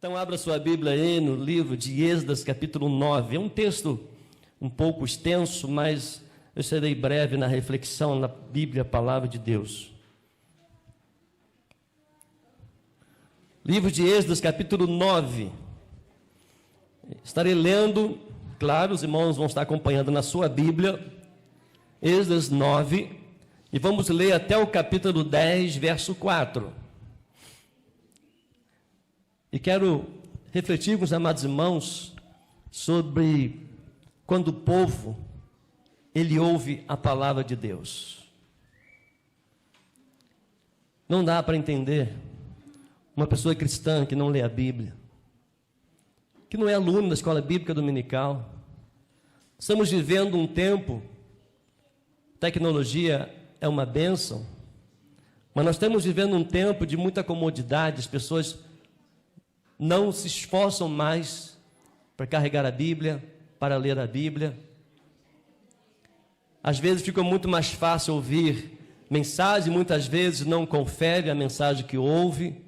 Então abra sua Bíblia aí no livro de Êxodo, capítulo 9. É um texto um pouco extenso, mas eu serei breve na reflexão na Bíblia, a palavra de Deus. Livro de Êxodo, capítulo 9. Estarei lendo, claro, os irmãos vão estar acompanhando na sua Bíblia, Êxodo 9, e vamos ler até o capítulo 10, verso 4. E quero refletir com os amados irmãos sobre quando o povo, ele ouve a palavra de Deus. Não dá para entender uma pessoa cristã que não lê a Bíblia, que não é aluno da escola bíblica dominical. Estamos vivendo um tempo, tecnologia é uma bênção, mas nós estamos vivendo um tempo de muita comodidade. As pessoas não se esforçam mais para carregar a Bíblia, para ler a Bíblia. Às vezes fica muito mais fácil ouvir mensagem, muitas vezes não confere a mensagem que ouve.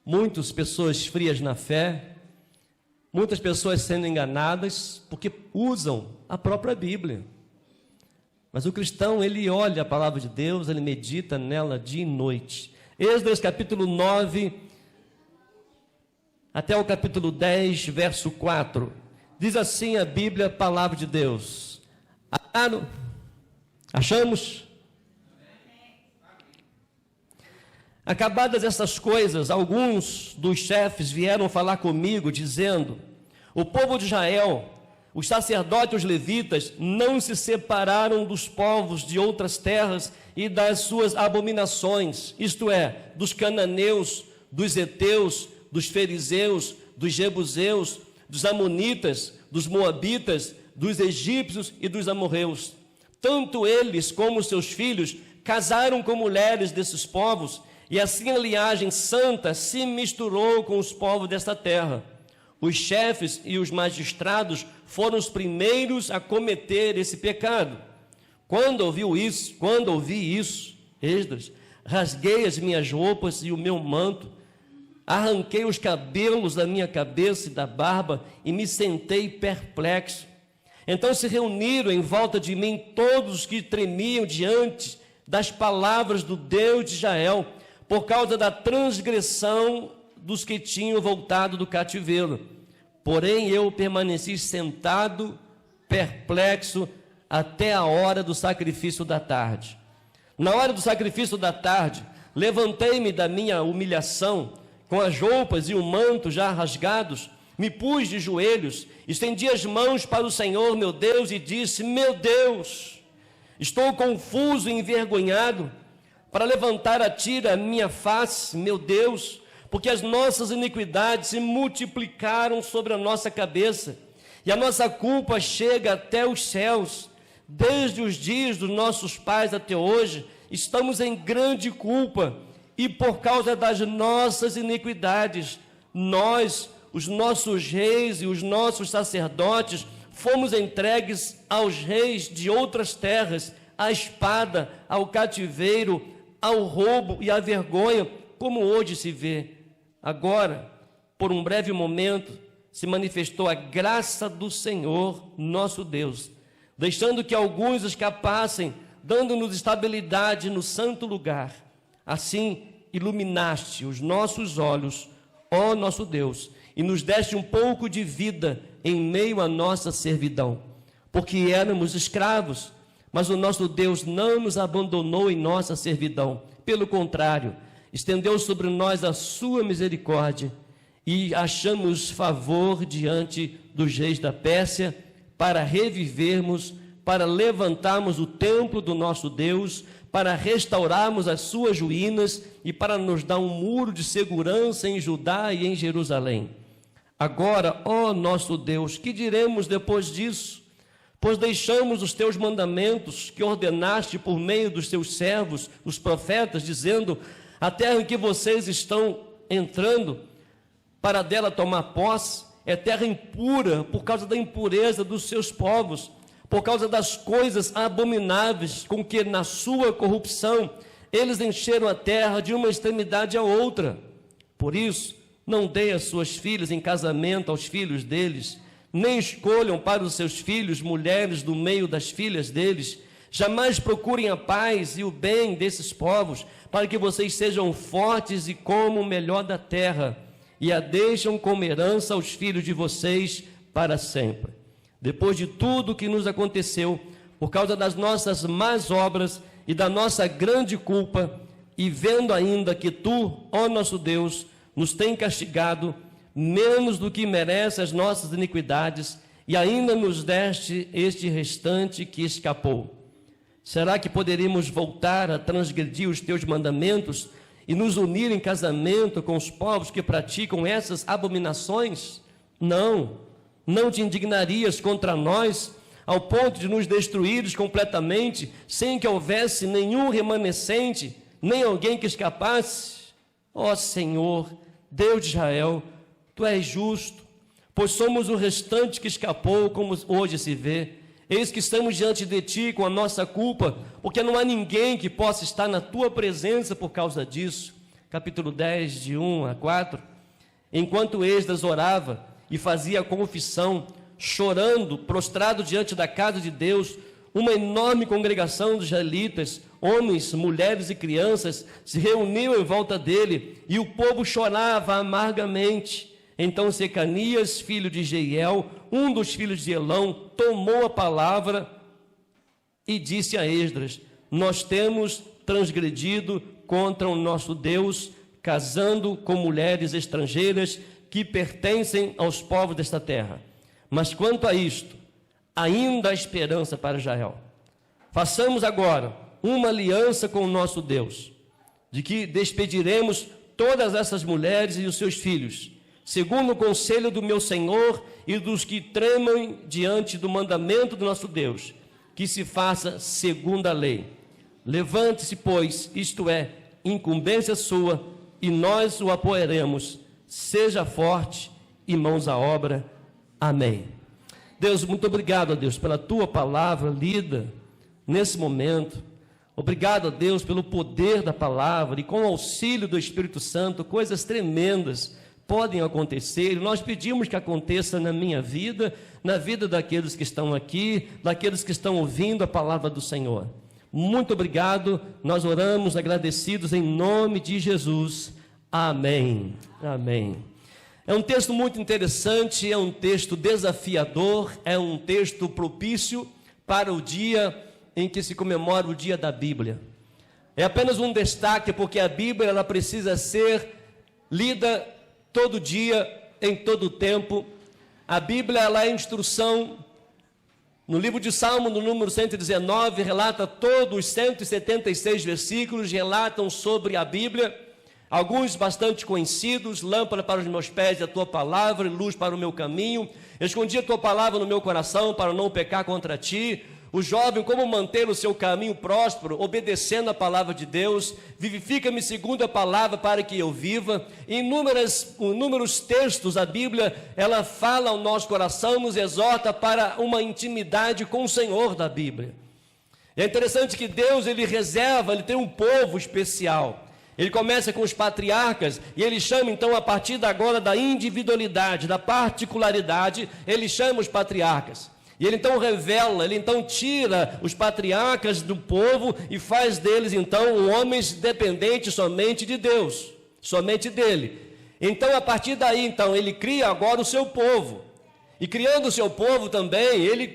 Muitas pessoas frias na fé, muitas pessoas sendo enganadas porque usam a própria Bíblia. Mas o cristão, ele olha a palavra de Deus, ele medita nela dia e noite. Êxodo capítulo 9, até o capítulo 10, verso 4. Diz assim a Bíblia, a palavra de Deus. Achamos? Acabadas essas coisas, alguns dos chefes vieram falar comigo, dizendo: o povo de Israel, os sacerdotes e os levitas, não se separaram dos povos de outras terras e das suas abominações, isto é, dos cananeus, dos heteus, dos fariseus, dos jebuseus, dos amonitas, dos moabitas, dos egípcios e dos amorreus. Tanto eles como seus filhos casaram com mulheres desses povos, e assim a linhagem santa se misturou com os povos desta terra. Os chefes e os magistrados foram os primeiros a cometer esse pecado. Quando ouvi isso, Esdras, rasguei as minhas roupas e o meu manto, arranquei os cabelos da minha cabeça e da barba e me sentei perplexo. Então se reuniram em volta de mim todos os que tremiam diante das palavras do Deus de Israel, por causa da transgressão dos que tinham voltado do cativeiro. Porém eu permaneci sentado, perplexo, até a hora do sacrifício da tarde. Na hora do sacrifício da tarde, levantei-me da minha humilhação, com as roupas e o manto já rasgados, me pus de joelhos, estendi as mãos para o Senhor meu Deus e disse: meu Deus, estou confuso e envergonhado para levantar a ti a minha face, meu Deus, porque as nossas iniquidades se multiplicaram sobre a nossa cabeça, e a nossa culpa chega até os céus. Desde os dias dos nossos pais até hoje, estamos em grande culpa, e por causa das nossas iniquidades, nós, os nossos reis e os nossos sacerdotes, fomos entregues aos reis de outras terras, à espada, ao cativeiro, ao roubo e à vergonha, como hoje se vê. Agora, por um breve momento, se manifestou a graça do Senhor, nosso Deus, deixando que alguns escapassem, dando-nos estabilidade no santo lugar. Assim, iluminaste os nossos olhos, ó nosso Deus, e nos deste um pouco de vida em meio à nossa servidão, porque éramos escravos, mas o nosso Deus não nos abandonou em nossa servidão. Pelo contrário, estendeu sobre nós a sua misericórdia, e achamos favor diante dos reis da Pérsia, para revivermos, para levantarmos o templo do nosso Deus, para restaurarmos as suas ruínas e para nos dar um muro de segurança em Judá e em Jerusalém. Agora, ó nosso Deus, que diremos depois disso? Pois deixamos os teus mandamentos que ordenaste por meio dos teus servos, os profetas, dizendo: a terra em que vocês estão entrando para dela tomar posse é terra impura por causa da impureza dos seus povos, por causa das coisas abomináveis com que na sua corrupção eles encheram a terra de uma extremidade à outra. Por isso, não deem as suas filhas em casamento aos filhos deles, nem escolham para os seus filhos mulheres do meio das filhas deles. Jamais procurem a paz e o bem desses povos, para que vocês sejam fortes e comam o melhor da terra, e a deixam como herança aos filhos de vocês para sempre. Depois de tudo o que nos aconteceu, por causa das nossas más obras e da nossa grande culpa, e vendo ainda que tu, ó nosso Deus, nos tem castigado menos do que merece as nossas iniquidades, e ainda nos deste este restante que escapou. Será que poderíamos voltar a transgredir os teus mandamentos e nos unir em casamento com os povos que praticam essas abominações? Não te indignarias contra nós, ao ponto de nos destruires completamente, sem que houvesse nenhum remanescente, nem alguém que escapasse? Ó Senhor, Deus de Israel, tu és justo, pois somos o restante que escapou, como hoje se vê. Eis que estamos diante de ti com a nossa culpa, porque não há ninguém que possa estar na tua presença por causa disso. Capítulo 10, de 1 a 4. Enquanto Esdras orava e fazia a confissão, chorando, prostrado diante da casa de Deus, uma enorme congregação dos israelitas, homens, mulheres e crianças, se reuniu em volta dele, e o povo chorava amargamente. Então Secanias, filho de Jeiel, um dos filhos de Elão, tomou a palavra e disse a Esdras: nós temos transgredido contra o nosso Deus, casando com mulheres estrangeiras que pertencem aos povos desta terra. Mas quanto a isto, ainda há esperança para Israel. Façamos agora uma aliança com o nosso Deus, de que despediremos todas essas mulheres e os seus filhos, segundo o conselho do meu Senhor e dos que tremem diante do mandamento do nosso Deus, que se faça segundo a lei. Levante-se, pois, isto é, incumbência sua, e nós o apoiaremos. Seja forte e mãos à obra. Amém. Deus, muito obrigado, a Deus, pela tua palavra lida nesse momento. Obrigado, a Deus, pelo poder da palavra, e com o auxílio do Espírito Santo, coisas tremendas podem acontecer, e nós pedimos que aconteça na minha vida, na vida daqueles que estão aqui, daqueles que estão ouvindo a palavra do Senhor. Muito obrigado, nós oramos agradecidos em nome de Jesus. Amém. Amém. É um texto muito interessante, é um texto desafiador, é um texto propício para o dia em que se comemora o dia da Bíblia. É apenas um destaque, porque a Bíblia ela precisa ser lida todo dia, em todo tempo. A Bíblia ela é instrução. No livro de Salmo, no número 119, relata todos os 176 versículos, relatam sobre a Bíblia, alguns bastante conhecidos: lâmpada para os meus pés e a tua palavra, e luz para o meu caminho. Escondi a tua palavra no meu coração para não pecar contra ti. O jovem, como manter o seu caminho próspero, obedecendo a palavra de Deus. Vivifica-me segundo a palavra para que eu viva. Em inúmeros textos, a Bíblia, ela fala ao nosso coração, nos exorta para uma intimidade com o Senhor da Bíblia. É interessante que Deus, ele reserva, ele tem um povo especial. Ele começa com os patriarcas, e ele chama então, a partir de agora, da individualidade, da particularidade, ele chama os patriarcas. E ele então revela, ele então tira os patriarcas do povo e faz deles então homens dependentes somente de Deus, somente dele. Então, a partir daí, então, ele cria agora o seu povo. E criando o seu povo também, ele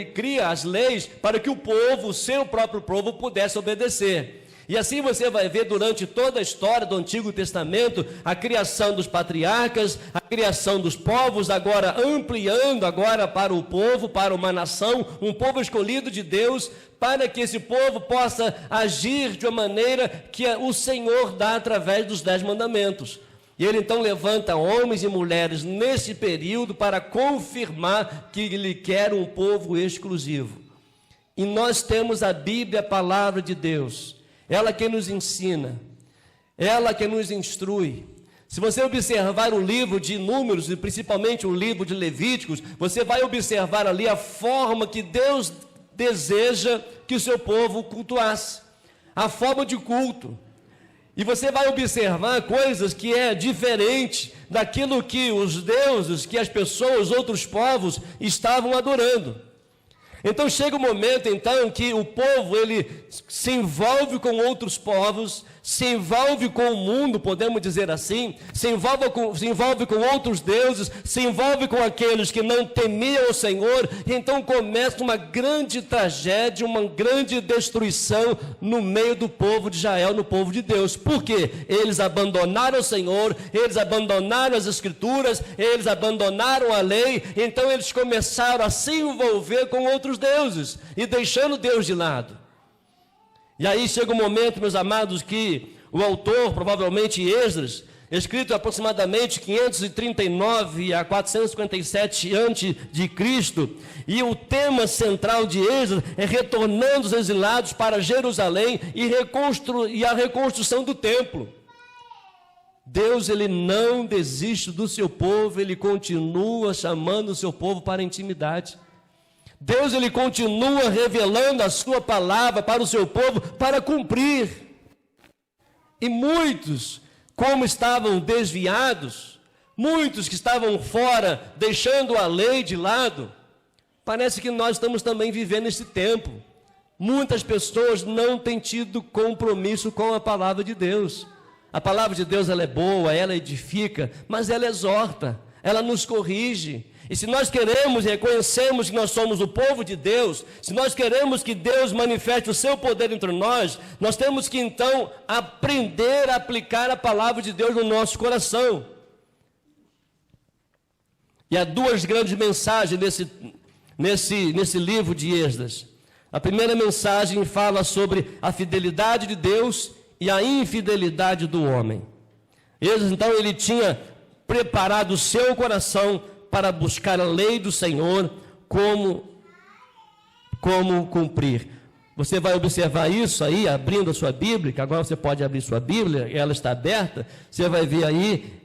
cria as leis para que o povo, o seu próprio povo, pudesse obedecer. E assim você vai ver durante toda a história do Antigo Testamento a criação dos patriarcas, a criação dos povos, agora ampliando agora para o povo, para uma nação, um povo escolhido de Deus, para que esse povo possa agir de uma maneira que o Senhor dá através dos 10 mandamentos. E ele então levanta homens e mulheres nesse período para confirmar que ele quer um povo exclusivo. E nós temos a Bíblia, a palavra de Deus. Ela que nos ensina, ela que nos instrui. Se você observar o livro de Números, e principalmente o livro de Levíticos, você vai observar ali a forma que Deus deseja que o seu povo cultuasse, a forma de culto. E você vai observar coisas que é diferente daquilo que os deuses, que as pessoas, outros povos estavam adorando. Então chega um momento então que o povo ele se envolve com outros povos, se envolve com o mundo, podemos dizer assim, se envolve com outros deuses, se envolve com aqueles que não temiam o Senhor, e então começa uma grande tragédia, uma grande destruição no meio do povo de Israel, no povo de Deus. Por quê? Eles abandonaram o Senhor, eles abandonaram as Escrituras, eles abandonaram a lei, então eles começaram a se envolver com outros deuses, e deixando Deus de lado. E aí chega um momento, meus amados, que o autor, provavelmente Esdras, escrito aproximadamente 539 a 457 a.C., e o tema central de Esdras é retornando os exilados para Jerusalém e a reconstrução do templo. Deus, ele não desiste do seu povo, ele continua chamando o seu povo para a intimidade. Deus, ele continua revelando a sua palavra para o seu povo para cumprir. E muitos, como estavam desviados, muitos que estavam fora, deixando a lei de lado, parece que nós estamos também vivendo esse tempo. Muitas pessoas não têm tido compromisso com a palavra de Deus. A palavra de Deus, ela é boa, ela edifica, mas ela exorta, ela nos corrige. E se nós queremos e reconhecemos que nós somos o povo de Deus, se nós queremos que Deus manifeste o seu poder entre nós, nós temos que então aprender a aplicar a palavra de Deus no nosso coração. E há duas grandes mensagens nesse livro de Esdras. A primeira mensagem fala sobre a fidelidade de Deus e a infidelidade do homem. Esdras, então, ele tinha preparado o seu coração para buscar a lei do Senhor, como cumprir. Você vai observar isso aí, abrindo a sua Bíblia, que agora você pode abrir sua Bíblia, ela está aberta, você vai ver aí,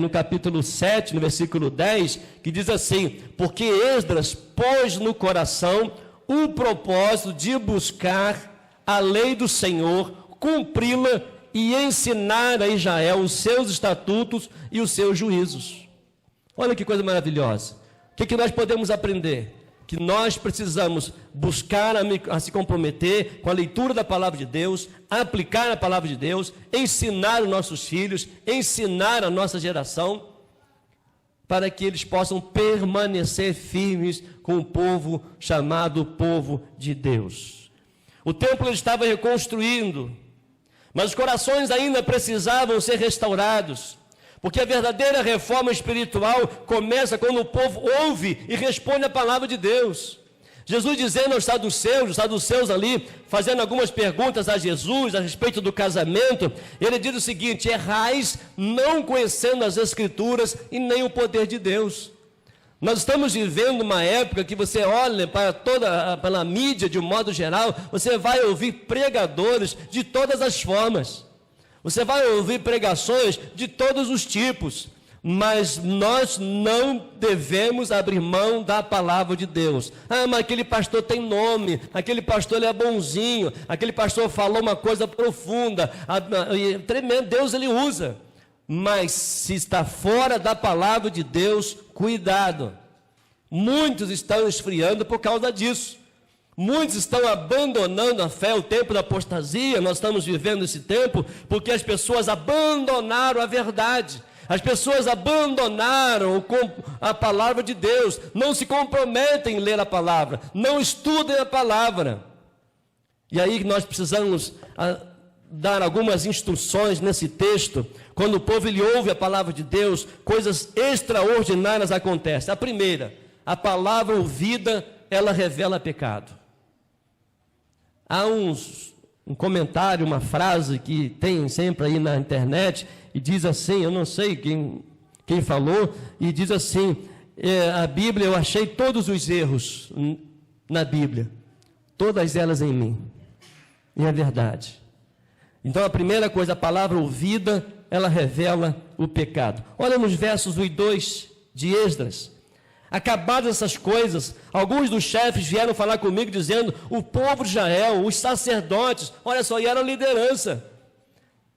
no capítulo 7, no versículo 10, que diz assim: porque Esdras pôs no coração o propósito de buscar a lei do Senhor, cumpri-la e ensinar a Israel os seus estatutos e os seus juízos. Olha que coisa maravilhosa. O que nós podemos aprender? Que nós precisamos buscar a se comprometer com a leitura da palavra de Deus, aplicar a palavra de Deus, ensinar os nossos filhos, ensinar a nossa geração, para que eles possam permanecer firmes com o povo chamado povo de Deus. O templo estava reconstruindo, mas os corações ainda precisavam ser restaurados. Porque a verdadeira reforma espiritual começa quando o povo ouve e responde a palavra de Deus. Jesus dizendo aos saduceus ali, fazendo algumas perguntas a Jesus a respeito do casamento, ele diz o seguinte: errais não conhecendo as Escrituras e nem o poder de Deus. Nós estamos vivendo uma época que você olha pela mídia de um modo geral, você vai ouvir pregadores de todas as formas. Você vai ouvir pregações de todos os tipos, mas nós não devemos abrir mão da palavra de Deus. Ah, mas aquele pastor tem nome, aquele pastor ele é bonzinho, aquele pastor falou uma coisa profunda, tremendo, Deus ele usa. Mas se está fora da palavra de Deus, cuidado. Muitos estão esfriando por causa disso. Muitos estão abandonando a fé, o tempo da apostasia. Nós estamos vivendo esse tempo porque as pessoas abandonaram a verdade. As pessoas abandonaram a palavra de Deus, não se comprometem em ler a palavra, não estudem a palavra. E aí nós precisamos dar algumas instruções nesse texto. Quando o povo ele ouve a palavra de Deus, coisas extraordinárias acontecem. A primeira, a palavra ouvida, ela revela pecado. Há um comentário, uma frase que tem sempre aí na internet, e diz assim, eu não sei quem falou, e diz assim, a Bíblia, eu achei todos os erros na Bíblia, todas elas em mim, e é verdade. Então a primeira coisa, a palavra ouvida, ela revela o pecado. Olha nos versos 1 e 2 de Esdras. Acabadas essas coisas, alguns dos chefes vieram falar comigo dizendo, o povo de Israel, os sacerdotes, olha só, e era a liderança,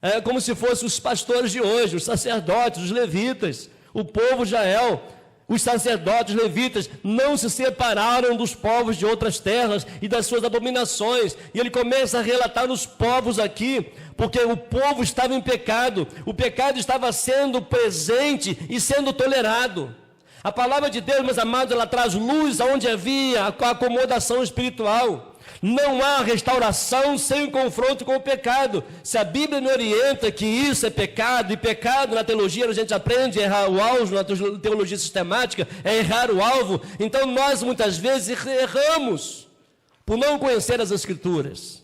É como se fossem os pastores de hoje, os sacerdotes, os levitas, o povo de Israel. Os sacerdotes levitas não se separaram dos povos de outras terras e das suas abominações. E ele começa a relatar os povos aqui, porque o povo estava em pecado. O pecado estava sendo presente e sendo tolerado. A palavra de Deus, meus amados, ela traz luz aonde havia a acomodação espiritual. Não há restauração sem o confronto com o pecado. Se a Bíblia me orienta que isso é pecado, e pecado na teologia a gente aprende a errar o alvo, na teologia sistemática é errar o alvo, então nós muitas vezes erramos por não conhecer as Escrituras.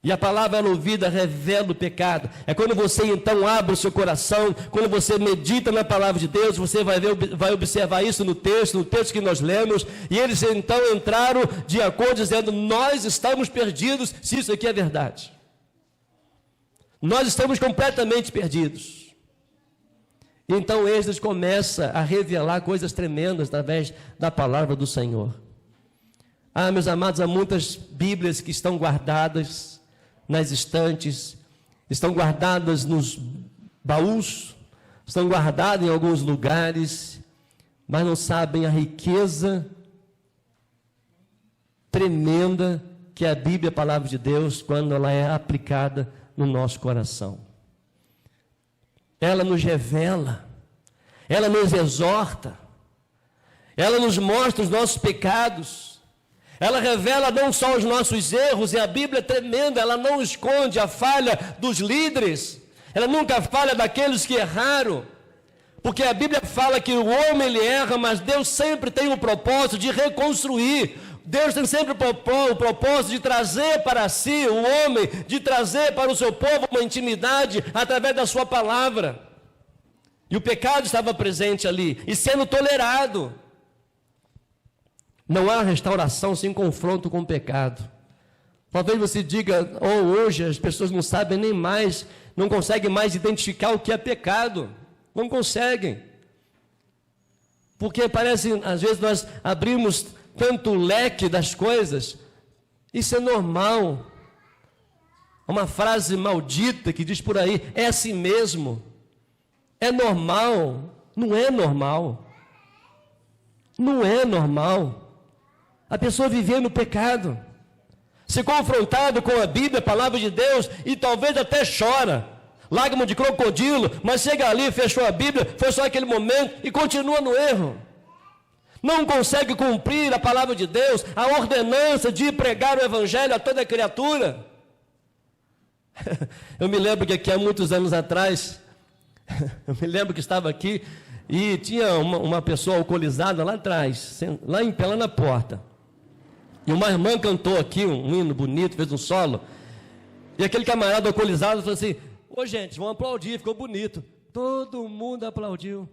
E a palavra ouvida revela o pecado. É quando você então abre o seu coração, quando você medita na palavra de Deus, você vai observar isso no texto que nós lemos, e eles então entraram de acordo dizendo, nós estamos perdidos, se isso aqui é verdade. Nós estamos completamente perdidos. Então Esdras começa a revelar coisas tremendas através da palavra do Senhor. Meus amados, há muitas Bíblias que estão guardadas nas estantes, estão guardadas nos baús, estão guardadas em alguns lugares, mas não sabem a riqueza tremenda que é a Bíblia, a palavra de Deus, quando ela é aplicada no nosso coração. Ela nos revela, ela nos exorta, ela nos mostra os nossos pecados, ela revela não só os nossos erros, e a Bíblia é tremenda, ela não esconde a falha dos líderes, ela nunca falha daqueles que erraram, porque a Bíblia fala que o homem ele erra, mas Deus sempre tem o propósito de reconstruir. Deus tem sempre o propósito de trazer para si o homem, de trazer para o seu povo uma intimidade através da sua palavra. E o pecado estava presente ali, e sendo tolerado. Não há restauração sem confronto com o pecado. Talvez você diga, hoje as pessoas não sabem nem mais, não conseguem mais identificar o que é pecado. Não conseguem. Porque parece, às vezes nós abrimos tanto leque das coisas, isso é normal. Uma frase maldita que diz por aí, é assim mesmo. É normal. Não é normal. Não é normal. A pessoa viver no pecado, ser confrontado com a Bíblia, a palavra de Deus, e talvez até chora, lágrima de crocodilo, mas chega ali, fechou a Bíblia, foi só aquele momento e continua no erro. Não consegue cumprir a palavra de Deus, a ordenança de pregar o Evangelho a toda criatura. Eu me lembro que aqui há muitos anos atrás, eu me lembro que estava aqui e tinha uma pessoa alcoolizada lá atrás, lá em pé, lá na porta. E uma irmã cantou aqui um hino bonito, fez um solo. E aquele camarada alcoolizado falou assim, gente, vamos aplaudir, ficou bonito. Todo mundo aplaudiu.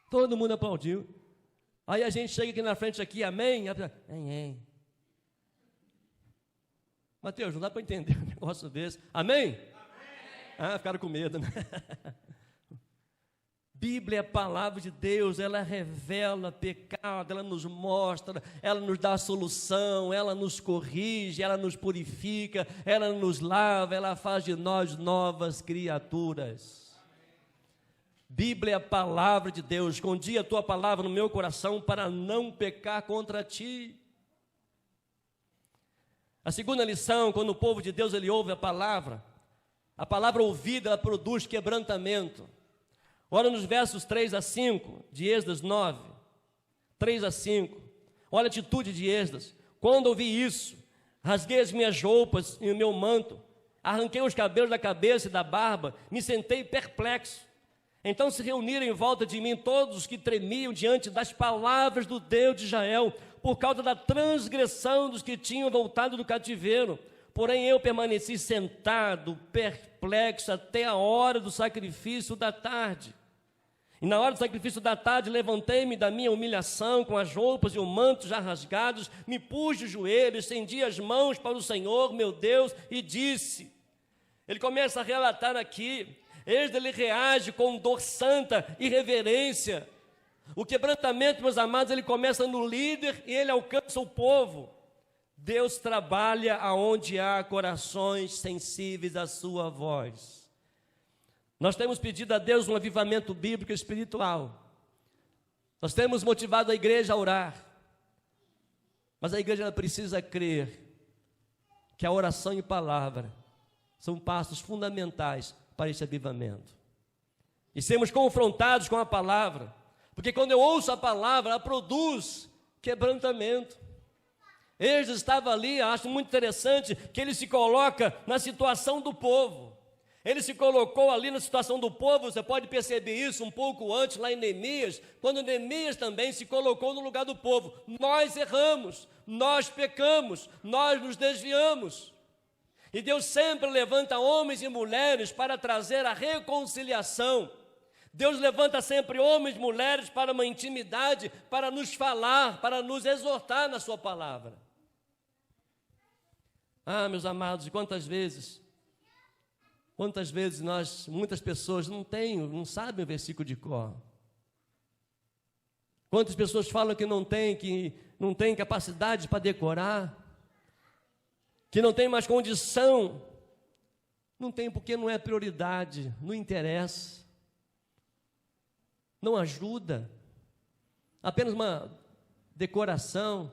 Todo mundo aplaudiu. Aí a gente chega aqui na frente, aqui, amém? Amém. Mateus, não dá para entender um negócio desse. Amém? Amém. Ficaram com medo, né? Bíblia é a palavra de Deus, ela revela pecado, ela nos mostra, ela nos dá a solução, ela nos corrige, ela nos purifica, ela nos lava, ela faz de nós novas criaturas. Bíblia é a palavra de Deus, escondi a tua palavra no meu coração para não pecar contra ti. A segunda lição, quando o povo de Deus ele ouve a palavra ouvida, ela produz quebrantamento. Olha nos versos 3 a 5 de Esdras 9, 3 a 5, olha a atitude de Esdras. Quando ouvi isso, rasguei as minhas roupas e o meu manto, arranquei os cabelos da cabeça e da barba, me sentei perplexo. Então se reuniram em volta de mim todos os que tremiam diante das palavras do Deus de Israel, por causa da transgressão dos que tinham voltado do cativeiro. Porém eu permaneci sentado, perplexo, até a hora do sacrifício da tarde. E na hora do sacrifício da tarde, levantei-me da minha humilhação, com as roupas e o manto já rasgados, me pus de joelhos, estendi as mãos para o Senhor, meu Deus, e disse. Ele começa a relatar aqui, ele reage com dor santa e reverência. O quebrantamento, meus amados, ele começa no líder e ele alcança o povo. Deus trabalha aonde há corações sensíveis à sua voz. Nós temos pedido a Deus um avivamento bíblico e espiritual. Nós temos motivado a igreja a orar. Mas a igreja ela precisa crer que a oração e palavra são passos fundamentais para esse avivamento. E sermos confrontados com a palavra, porque quando eu ouço a palavra, ela produz quebrantamento. Esdras estava ali, acho muito interessante que ele se coloca na situação do povo. Ele se colocou ali na situação do povo, você pode perceber isso um pouco antes, lá em Neemias, quando Neemias também se colocou no lugar do povo. Nós erramos, nós pecamos, nós nos desviamos. E Deus sempre levanta homens e mulheres para trazer a reconciliação. Deus levanta sempre homens e mulheres para uma intimidade, para nos falar, para nos exortar na sua palavra. Ah, meus amados, quantas vezes muitas pessoas não sabem o versículo de cor. Quantas pessoas falam que não tem capacidade para decorar, que não tem mais condição. Não tem porque não é prioridade, não interessa, não ajuda, apenas uma decoração.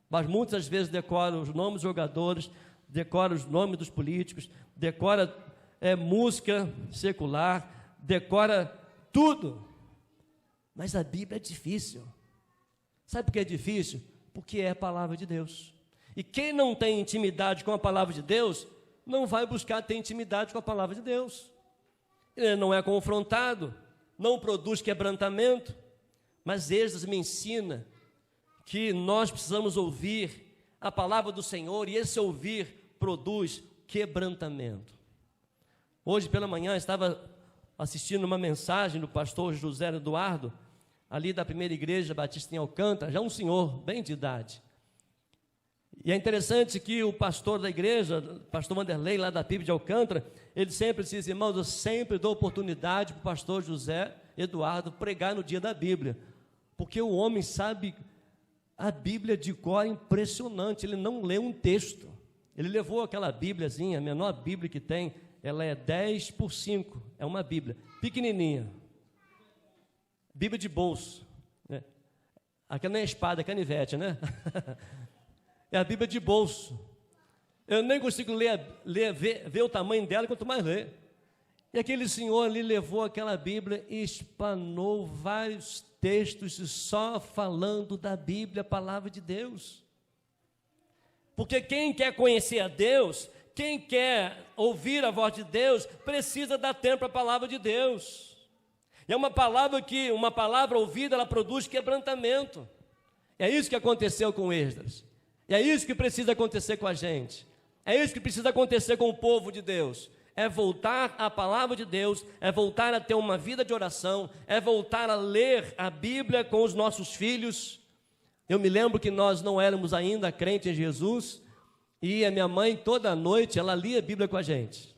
Mas muitas vezes decora os nomes dos jogadores, decora os nomes dos políticos, decora música secular, decora tudo. Mas a Bíblia é difícil. Sabe por que é difícil? Porque é a palavra de Deus. E quem não tem intimidade com a palavra de Deus, não vai buscar ter intimidade com a palavra de Deus. Ele não é confrontado, não produz quebrantamento. Mas Esdras me ensina que nós precisamos ouvir a palavra do Senhor, e esse ouvir produz quebrantamento. Hoje pela manhã estava assistindo uma mensagem do pastor José Eduardo, ali da primeira igreja batista em Alcântara, já um senhor bem de idade. E é interessante que o pastor da igreja, pastor Vanderlei, lá da PIB de Alcântara, ele sempre diz: irmãos, eu sempre dou oportunidade para o pastor José Eduardo pregar no dia da Bíblia, porque o homem sabe a Bíblia de cor, impressionante. Ele não lê um texto. Ele levou aquela Bíbliazinha, a menor Bíblia que tem, ela é 10x5, é uma Bíblia, pequenininha. Bíblia de bolso. Né? Aquela não é espada, é canivete, né? É a Bíblia de bolso. Eu nem consigo ver o tamanho dela, quanto mais ler. E aquele senhor ali levou aquela Bíblia e espanou vários textos só falando da Bíblia, a palavra de Deus. Porque quem quer conhecer a Deus, quem quer ouvir a voz de Deus, precisa dar tempo para a palavra de Deus. E é uma palavra ouvida, ela produz quebrantamento. É isso que aconteceu com Esdras. E é isso que precisa acontecer com a gente. É isso que precisa acontecer com o povo de Deus. É voltar à palavra de Deus, é voltar a ter uma vida de oração, é voltar a ler a Bíblia com os nossos filhos. Eu me lembro que nós não éramos ainda crentes em Jesus, e a minha mãe toda noite, ela lia a Bíblia com a gente.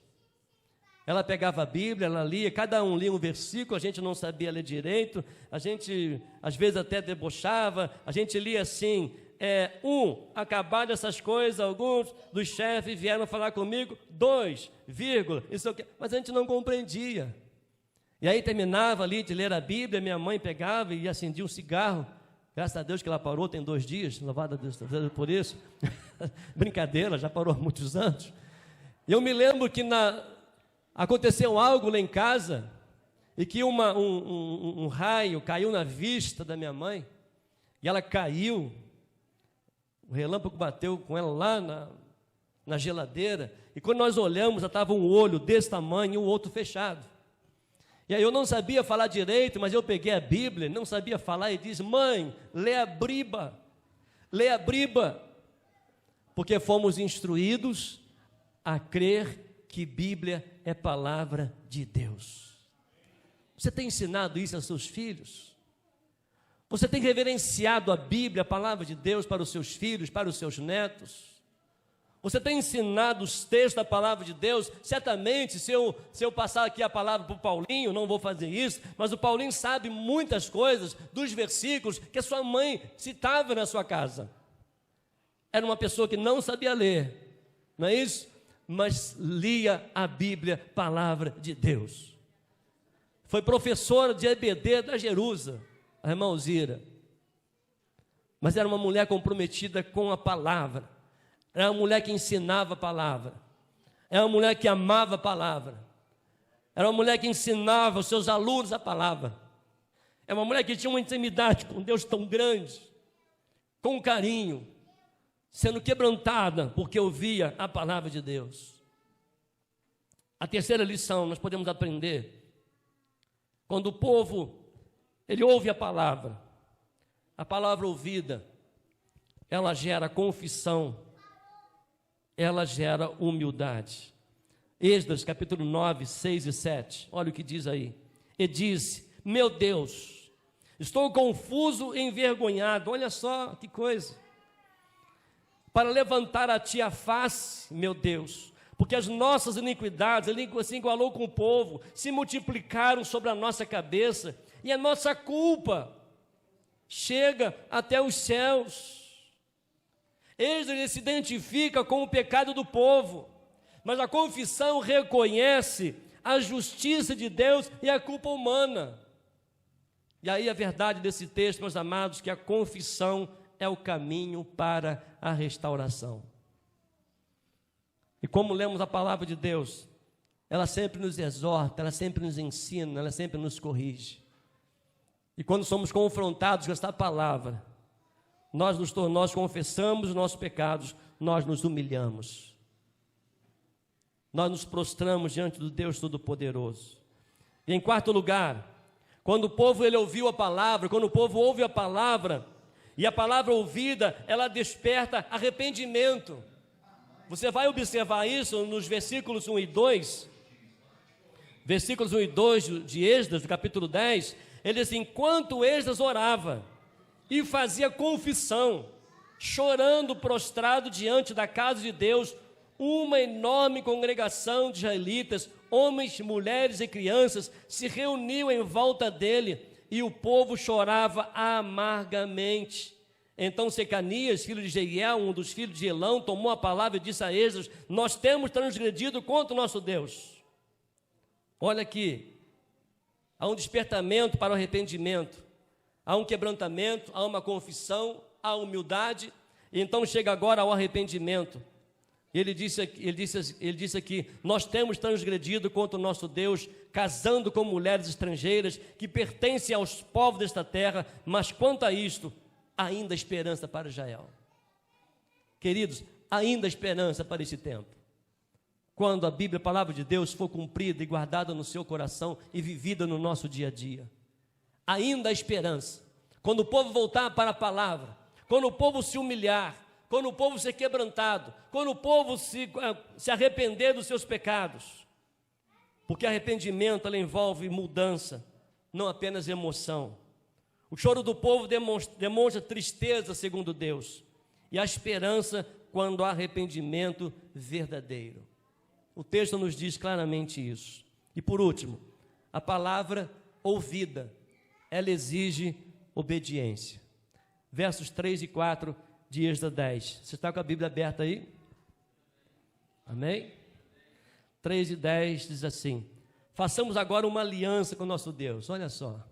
Ela pegava a Bíblia, ela lia, cada um lia um versículo, a gente não sabia ler direito, a gente às vezes até debochava, a gente lia assim, acabaram essas coisas, alguns dos chefes vieram falar comigo, 2, isso aqui, mas a gente não compreendia. E aí terminava ali de ler a Bíblia, minha mãe pegava e acendia um cigarro, graças a Deus que ela parou, tem 2 dias, louvado a Deus por isso, brincadeira, já parou há muitos anos. E eu me lembro que aconteceu algo lá em casa, e que um raio caiu na vista da minha mãe, e ela caiu, o relâmpago bateu com ela lá na geladeira, e quando nós olhamos, já estava um olho desse tamanho e o outro fechado. E aí eu não sabia falar direito, mas eu peguei a Bíblia, não sabia falar, e disse: mãe, lê a Briba, porque fomos instruídos a crer que Bíblia é palavra de Deus. Você tem ensinado isso aos seus filhos? Você tem reverenciado a Bíblia, a palavra de Deus, para os seus filhos, para os seus netos? Você tem ensinado os textos da palavra de Deus? Certamente, se eu passar aqui a palavra para o Paulinho, não vou fazer isso, mas o Paulinho sabe muitas coisas dos versículos que a sua mãe citava na sua casa. Era uma pessoa que não sabia ler, não é isso? Mas lia a Bíblia, palavra de Deus. Foi professora de EBD da Jerusa, a irmã Alzira. Mas era uma mulher comprometida com a palavra. Era uma mulher que ensinava a palavra. Era uma mulher que amava a palavra. Era uma mulher que ensinava os seus alunos a palavra. É uma mulher que tinha uma intimidade com Deus tão grande, com carinho, sendo quebrantada porque ouvia a palavra de Deus. A terceira lição nós podemos aprender: quando o povo ele ouve a palavra ouvida, ela gera confissão, ela gera humildade. Êxodo capítulo 9, 6 e 7, olha o que diz aí. E disse: meu Deus, estou confuso e envergonhado. Olha só que coisa. Para levantar a ti a face, meu Deus, porque as nossas iniquidades, ele se igualou com o povo, se multiplicaram sobre a nossa cabeça, e a nossa culpa chega até os céus. Ele se identifica com o pecado do povo, mas a confissão reconhece a justiça de Deus e a culpa humana. E aí a verdade desse texto, meus amados, que a confissão é o caminho para a restauração. E como lemos a palavra de Deus, ela sempre nos exorta, ela sempre nos ensina, ela sempre nos corrige. E quando somos confrontados com esta palavra, nós confessamos os nossos pecados, nós nos humilhamos. Nós nos prostramos diante do Deus Todo-Poderoso. E em quarto lugar, quando o povo ele ouviu a palavra, quando o povo ouve a palavra, e a palavra ouvida, ela desperta arrependimento. Você vai observar isso nos versículos 1 e 2. Versículos 1 e 2 de Êxodo, do capítulo 10, ele diz: enquanto Esdras orava e fazia confissão, chorando prostrado diante da casa de Deus, uma enorme congregação de israelitas, homens, mulheres e crianças, se reuniu em volta dele, e o povo chorava amargamente. Então Secanias, filho de Jeiel, um dos filhos de Elão, tomou a palavra e disse a Esdras: nós temos transgredido contra o nosso Deus. Olha aqui, há um despertamento para o arrependimento, há um quebrantamento, há uma confissão, há humildade, e então chega agora ao arrependimento. Ele disse aqui: nós temos transgredido contra o nosso Deus, casando com mulheres estrangeiras que pertencem aos povos desta terra, mas quanto a isto, ainda há esperança para Israel. Queridos, ainda há esperança para esse tempo. Quando a Bíblia, a palavra de Deus, for cumprida e guardada no seu coração e vivida no nosso dia a dia, ainda há esperança. Quando o povo voltar para a palavra, quando o povo se humilhar, quando o povo ser quebrantado, quando o povo se arrepender dos seus pecados, porque arrependimento ela envolve mudança, não apenas emoção. O choro do povo demonstra tristeza segundo Deus, e a esperança quando há arrependimento verdadeiro. O texto nos diz claramente isso. E por último, a palavra ouvida, ela exige obediência. Versos 3 e 4 de Êxodo 10. Você está com a Bíblia aberta aí? Amém? 3 e 10 diz assim: façamos agora uma aliança com o nosso Deus. Olha só.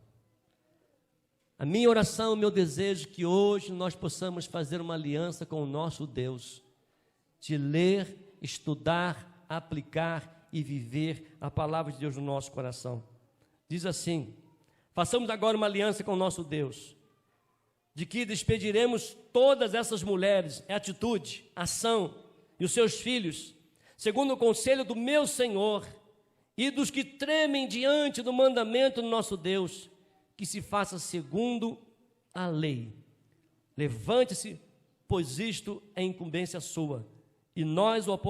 A minha oração, o meu desejo, que hoje nós possamos fazer uma aliança com o nosso Deus, de ler, estudar, aplicar e viver a palavra de Deus no nosso coração. Diz assim: façamos agora uma aliança com o nosso Deus, de que despediremos todas essas mulheres, atitude, ação, e os seus filhos, segundo o conselho do meu Senhor, e dos que tremem diante do mandamento do nosso Deus, que se faça segundo a lei. Levante-se, pois isto é incumbência sua, e nós o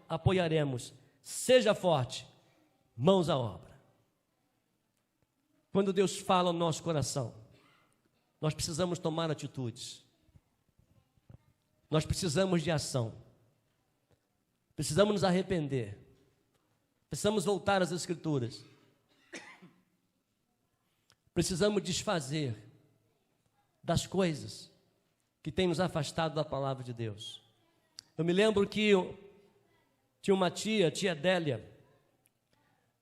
apoiaremos. Seja forte, mãos à obra. Quando Deus fala no nosso coração, nós precisamos tomar atitudes. Nós precisamos de ação. Precisamos nos arrepender. Precisamos voltar às Escrituras. Precisamos desfazer das coisas que tem nos afastado da palavra de Deus. Eu me lembro que tinha uma tia, a tia Adélia.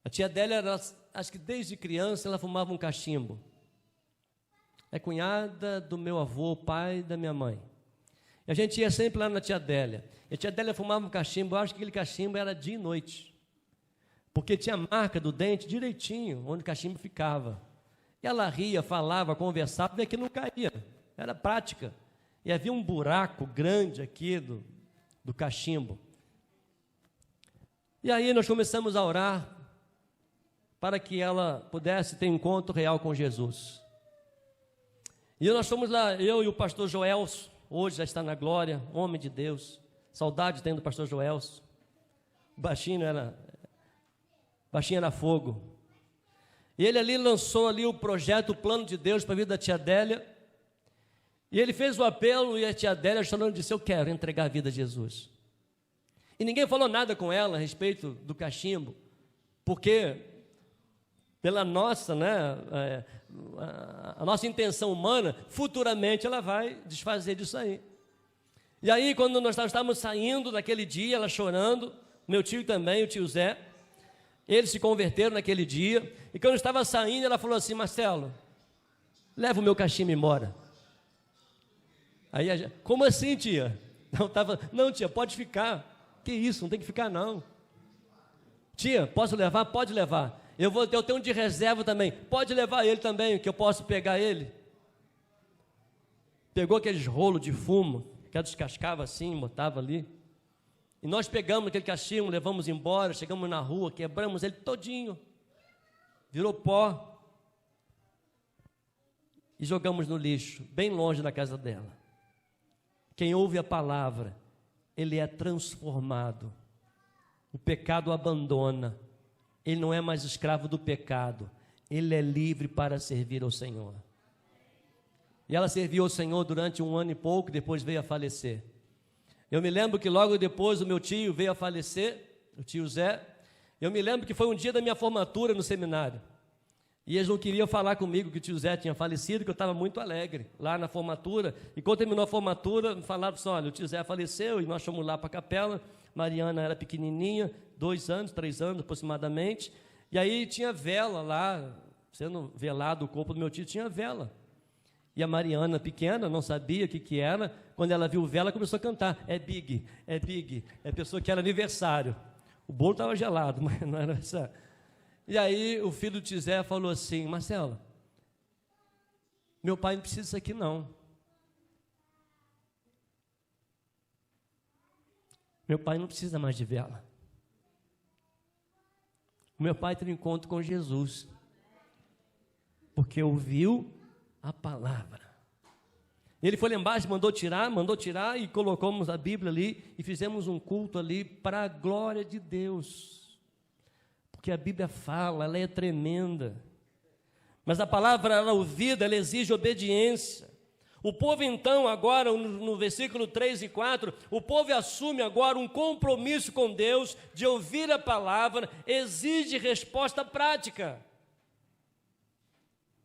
A tia Adélia, acho que desde criança, ela fumava um cachimbo. É cunhada do meu avô, pai da minha mãe. E a gente ia sempre lá na tia Adélia. E a tia Adélia fumava um cachimbo, eu acho que aquele cachimbo era dia e noite. Porque tinha marca do dente direitinho, onde o cachimbo ficava. E ela ria, falava, conversava, e que não caía. Era prática. E havia um buraco grande aqui do cachimbo. E aí nós começamos a orar para que ela pudesse ter um encontro real com Jesus. E nós fomos lá, eu e o pastor Joelso, hoje já está na glória, homem de Deus. Saudade tem do pastor Joelso. Baixinho era fogo. E ele ali lançou ali o projeto, o plano de Deus para a vida da tia Adélia. E ele fez o apelo e a tia Adélia chorando disse: eu quero entregar a vida a Jesus. E ninguém falou nada com ela a respeito do cachimbo, porque pela nossa, a nossa intenção humana, futuramente ela vai desfazer disso aí. E aí, quando nós estávamos saindo naquele dia, ela chorando, meu tio também, o tio Zé, eles se converteram naquele dia, e quando eu estava saindo, ela falou assim: Marcelo, leva o meu cachimbo embora. Aí, como assim, tia? Não, tia, pode ficar. Que isso, não tem que ficar não. Tia, posso levar? Pode levar. Eu tenho um de reserva também. Pode levar ele também, que eu posso pegar ele. Pegou aqueles rolos de fumo, que ela descascava assim, botava ali. E nós pegamos aquele cachimbo, levamos embora, chegamos na rua, quebramos ele todinho. Virou pó. E jogamos no lixo, bem longe da casa dela. Quem ouve a palavra, ele é transformado. O pecado abandona. Ele não é mais escravo do pecado. Ele é livre para servir ao Senhor. E ela serviu ao Senhor durante 1 ano e pouco, depois veio a falecer. Eu me lembro que logo depois o meu tio veio a falecer, o tio Zé. Eu me lembro que foi um dia da minha formatura no seminário. E eles não queriam falar comigo que o tio Zé tinha falecido, que eu estava muito alegre lá na formatura. E quando terminou a formatura, falaram assim: olha, o tio Zé faleceu, e nós fomos lá para a capela. Mariana era pequenininha, 2 anos, 3 anos aproximadamente. E aí tinha vela lá, sendo velado o corpo do meu tio, tinha vela. E a Mariana, pequena, não sabia o que era. Quando ela viu vela, começou a cantar: é big, é pessoa que era aniversário. O bolo estava gelado, mas não era essa. E aí o filho do tio Zé falou assim: Marcelo, meu pai não precisa disso aqui não. Meu pai não precisa mais de vela. O meu pai teve um encontro com Jesus, porque ouviu a palavra. Ele foi lá embaixo, mandou tirar e colocamos a Bíblia ali e fizemos um culto ali para a glória de Deus. Porque a Bíblia fala, ela é tremenda. Mas a palavra, ela ouvida, ela exige obediência. O povo então agora, no versículo 3 e 4, o povo assume agora um compromisso com Deus de ouvir a palavra, exige resposta prática.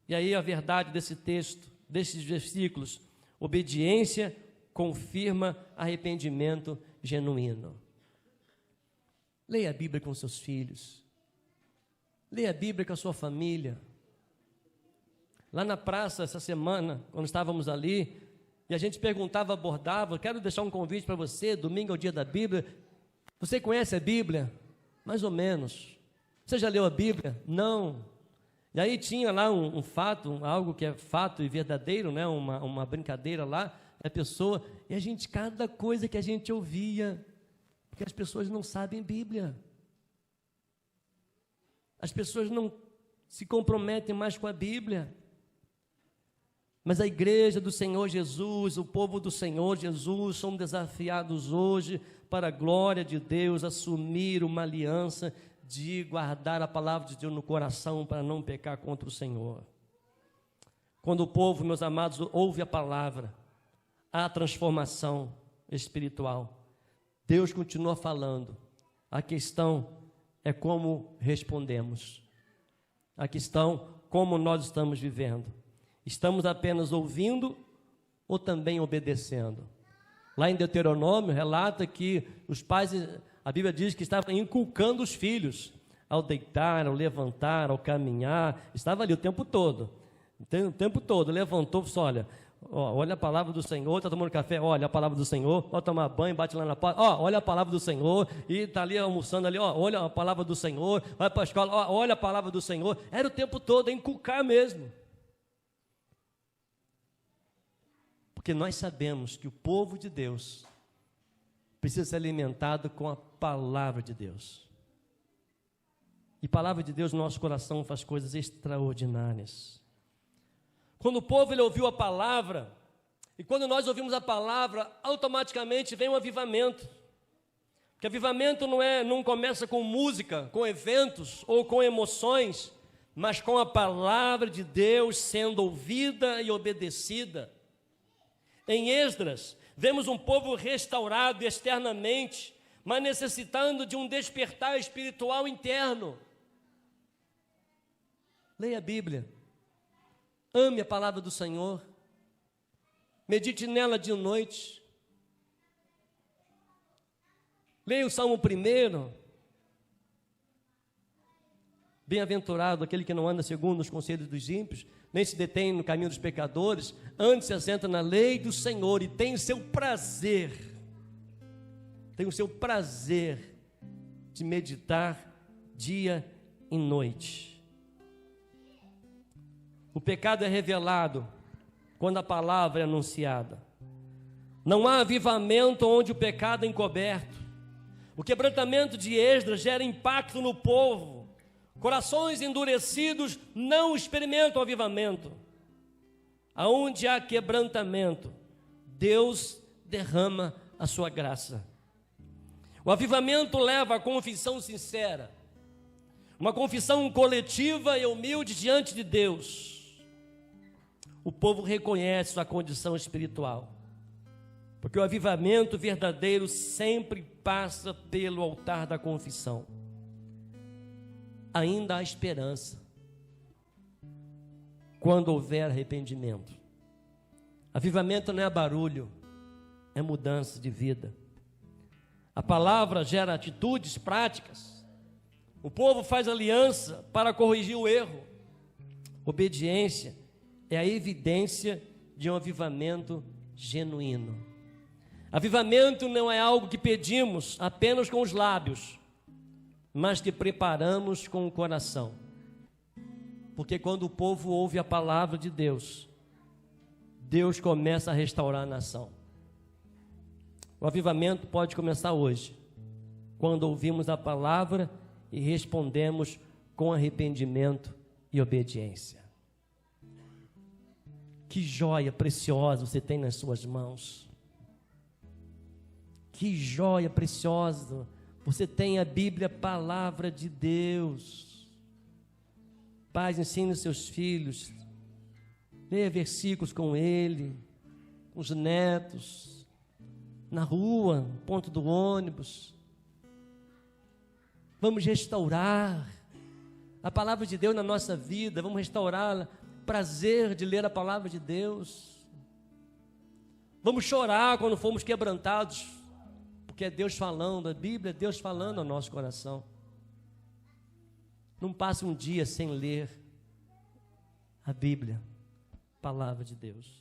E aí a verdade desse texto, desses versículos: obediência confirma arrependimento genuíno. Leia a Bíblia com seus filhos. Leia a Bíblia com a sua família. Lá na praça, essa semana, quando estávamos ali, e a gente perguntava, abordava: quero deixar um convite para você, domingo é o dia da Bíblia. Você conhece a Bíblia? Mais ou menos. Você já leu a Bíblia? Não. E aí tinha lá um fato, algo que é fato e verdadeiro, né? uma brincadeira lá, a pessoa, e a gente, cada coisa que a gente ouvia, porque as pessoas não sabem Bíblia. As pessoas não se comprometem mais com a Bíblia. Mas a igreja do Senhor Jesus, o povo do Senhor Jesus, são desafiados hoje, para a glória de Deus, assumir uma aliança de guardar a palavra de Deus no coração para não pecar contra o Senhor. Quando o povo, meus amados, ouve a palavra, há transformação espiritual. Deus continua falando. A questão é como respondemos. A questão, como nós estamos vivendo. Estamos apenas ouvindo ou também obedecendo? Lá em Deuteronômio relata que os pais, a Bíblia diz que estavam inculcando os filhos, ao deitar, ao levantar, ao caminhar, estava ali o tempo todo. O tempo todo, levantou, disse, olha a palavra do Senhor, está tomando café, olha a palavra do Senhor, vai tomar banho, bate lá na porta, olha a palavra do Senhor, e está ali almoçando ali, olha a palavra do Senhor, vai para a escola, olha a palavra do Senhor, era o tempo todo, é inculcar mesmo. Porque nós sabemos que o povo de Deus precisa ser alimentado com a palavra de Deus. E a palavra de Deus no nosso coração faz coisas extraordinárias. Quando o povo ele ouviu a palavra, e quando nós ouvimos a palavra, automaticamente vem um avivamento. Porque avivamento não começa com música, com eventos ou com emoções, mas com a palavra de Deus sendo ouvida e obedecida. Em Esdras, vemos um povo restaurado externamente, mas necessitando de um despertar espiritual interno. Leia a Bíblia, ame a palavra do Senhor, medite nela de noite, leia o Salmo 1. Bem-aventurado aquele que não anda segundo os conselhos dos ímpios, nem se detém no caminho dos pecadores, antes se assenta na lei do Senhor e tem o seu prazer de meditar dia e noite. O pecado é revelado quando a palavra é anunciada. Não há avivamento onde o pecado é encoberto. O quebrantamento de Esdras gera impacto no povo. Corações endurecidos não experimentam avivamento. Aonde há quebrantamento, Deus derrama a sua graça. O avivamento leva à confissão sincera, uma confissão coletiva e humilde diante de Deus. O povo reconhece sua condição espiritual, porque o avivamento verdadeiro sempre passa pelo altar da confissão. Ainda há esperança quando houver arrependimento. Avivamento não é barulho, é mudança de vida. A palavra gera atitudes práticas. O povo faz aliança para corrigir o erro. Obediência é a evidência de um avivamento genuíno. Avivamento não é algo que pedimos apenas com os lábios, mas que preparamos com o coração. Porque quando o povo ouve a palavra de Deus, Deus começa a restaurar a nação. O avivamento pode começar hoje, quando ouvimos a palavra e respondemos com arrependimento e obediência. Que joia preciosa você tem nas suas mãos. Que joia preciosa. Você tem a Bíblia, a palavra de Deus. Pais, ensine os seus filhos. Leia versículos com ele, com os netos, na rua, no ponto do ônibus. Vamos restaurar a palavra de Deus na nossa vida. Vamos restaurar o prazer de ler a palavra de Deus. Vamos chorar quando formos quebrantados, porque é Deus falando, a Bíblia é Deus falando ao nosso coração. Não passe um dia sem ler a Bíblia, palavra de Deus.